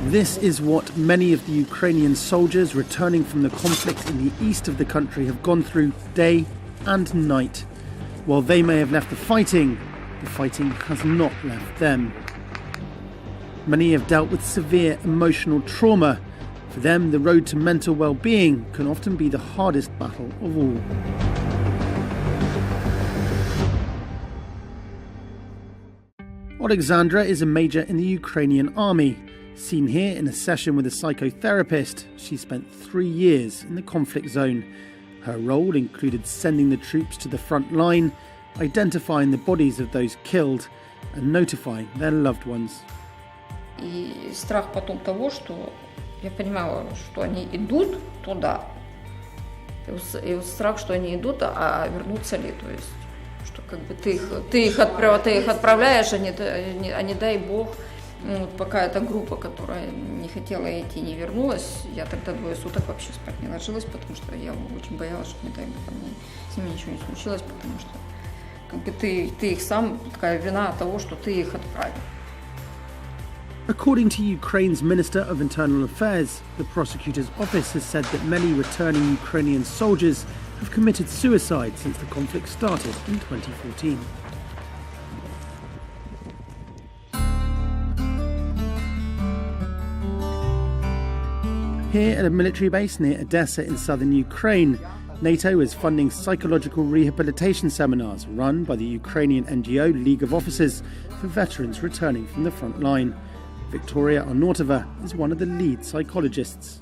This is what many of the Ukrainian soldiers returning from the conflict in the east of the country have gone through day and night. While they may have left the fighting has not left them. Many have dealt with severe emotional trauma. For them, the road to mental well-being can often be the hardest battle of all. Alexandra is a major in the Ukrainian army. Seen here in a session with a psychotherapist, she spent 3 years in the conflict zone. Her role included sending the troops to the front line, identifying the bodies of those killed, and notifying their loved ones. И страх потом того, что я понимала, что они идут туда, и вот страх, что они идут, а вернутся ли, то есть, что как бы ты их отправляешь, а не дай бог, вот пока эта группа, которая не хотела идти, не вернулась, я тогда 2 суток вообще спать не ложилась, потому что я очень боялась, что не дай бог с ними ничего не случилось, потому что как бы ты их сам, такая вина от того, что ты их отправил. According to Ukraine's Minister of Internal Affairs, the prosecutor's office has said that many returning Ukrainian soldiers have committed suicide since the conflict started in 2014. Here at a military base near Odessa in southern Ukraine, NATO is funding psychological rehabilitation seminars run by the Ukrainian NGO League of Officers for veterans returning from the front line. Victoria Arnautova is one of the lead psychologists.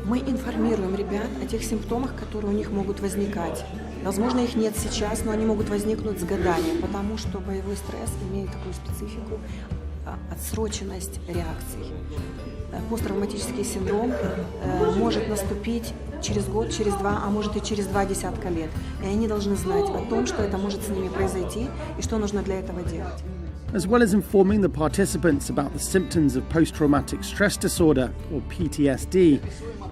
Мы информируем ребят о тех симптомах, которые у них могут возникать. Возможно, их нет сейчас, но они могут возникнуть с годами, потому что боевой стресс имеет такую специфику, отсроченность реакций. Посттравматический синдром может наступить через год, через 2, а может и через 2 десятка лет. И они должны знать о том, что это может с ними произойти и что нужно для этого делать. As well as informing the participants about the symptoms of post-traumatic stress disorder, or PTSD,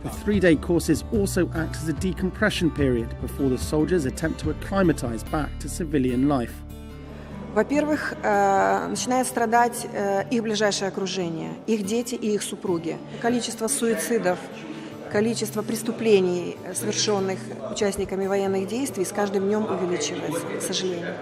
the 3-day courses also act as a decompression period before the soldiers attempt to acclimatise back to civilian life. Во-первых, начинает страдать их ближайшее окружение, их дети и их супруги. Количество суицидов, количество преступлений, совершенных участниками военных действий, с каждым днем увеличивается, к сожалению.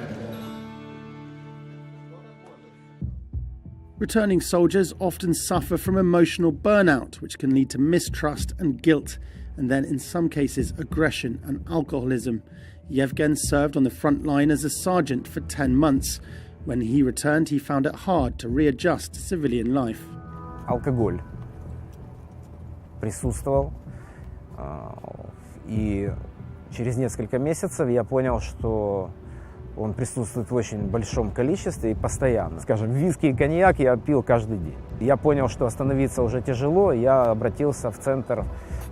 Returning soldiers often suffer from emotional burnout, which can lead to mistrust and guilt, and then in some cases aggression and alcoholism. Yevgen served on the front line as a sergeant for 10 months. When he returned, he found it hard to readjust to civilian life. Алкоголь присутствовал, и через несколько месяцев я понял, что он присутствует в очень большом количестве и постоянно. Скажем, виски и коньяк я пил каждый день. Я понял, что остановиться уже тяжело, я обратился в Центр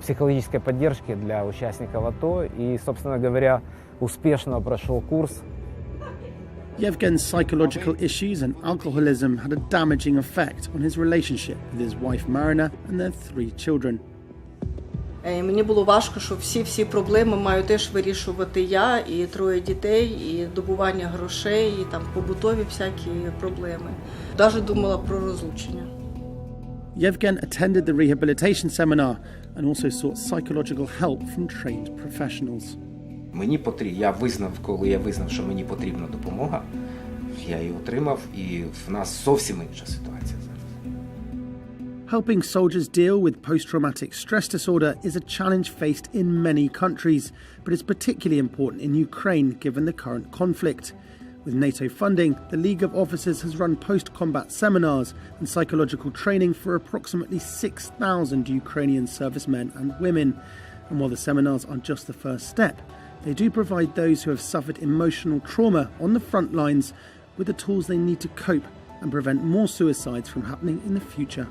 психологической поддержки для участников АТО и, собственно говоря, успешно прошел курс. Yevgen's psychological issues and alcoholism had a damaging effect on his relationship with his wife Marina and their 3 children. Мені було важко, що всі проблеми маю теж вирішувати я, і 3 дітей, і добування грошей, і там побутові всякі проблеми. Навіть думала про розлучення. Yevgen attended the rehabilitation seminar and also sought psychological help from trained professionals. Коли я визнав, що мені потрібна допомога, я її отримав, і в нас зовсім інша ситуація зараз. Helping soldiers deal with post-traumatic stress disorder is a challenge faced in many countries, but it's particularly important in Ukraine given the current conflict. With NATO funding, the League of Officers has run post-combat seminars and psychological training for approximately 6,000 Ukrainian servicemen and women. And while the seminars are just the first step, they do provide those who have suffered emotional trauma on the front lines with the tools they need to cope and prevent more suicides from happening in the future.